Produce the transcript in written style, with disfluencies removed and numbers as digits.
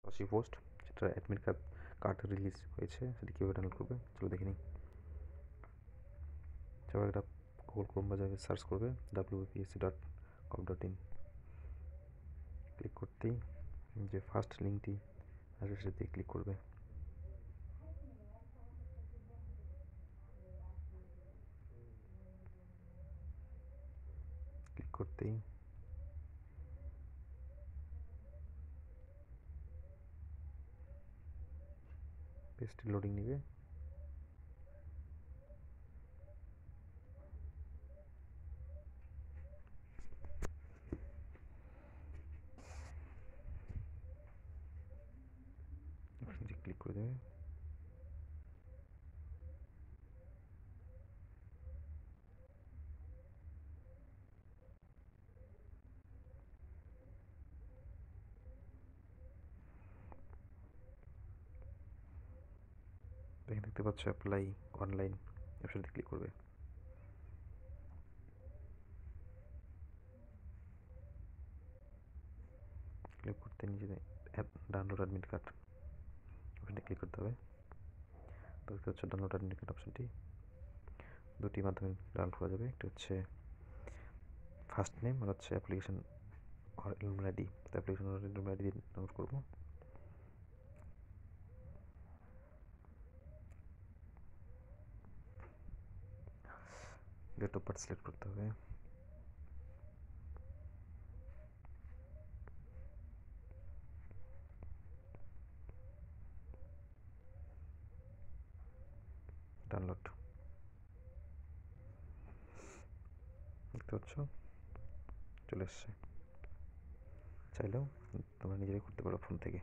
সরাসরি পোস্ট, যেটা admit card release হয়েছে, সেটা কীভাবে ডাউনলোড করবে চলো দেখে নিই। সবাই একটা গুগল ক্রোম বাজারে সার্চ করবে wpsc.gov.in। ক্লিক করতেই যে ফার্স্ট লিঙ্কটি আসবে সেটাতে ক্লিক করবে। ক্লিক করতেই পেজটি লোডিং নেবে। ক্লিক করে দেবে। এখানে দেখতে পাচ্ছ অ্যাপ্লাই অনলাইন, অপশানটি ক্লিক করবে। ক্লিক করতে নিজে ডাউনলোড অ্যাডমিট কার্ড ওখানে ক্লিক করতে হবে। তো দেখতে হচ্ছে ডাউনলোড অ্যাডমিট কার্ড অপশানটি দুটি মাধ্যমে ডাউনলোড করা যাবে। একটি হচ্ছে ফার্স্ট নেম আর হচ্ছে অ্যাপ্লিকেশন আর ইমেল আইডি। তো অ্যাপ্লিকেশন আর ইমেল আইডি দিয়ে ডাউনলোড করবো। ডেট অফ বার্থ সিলেক্ট করতে হবে। ডাউনলোড দেখতে পাচ্ছ চলে এসছে। চাইলেও তোমরা নিজেরাই করতে পারো ফোন থেকে।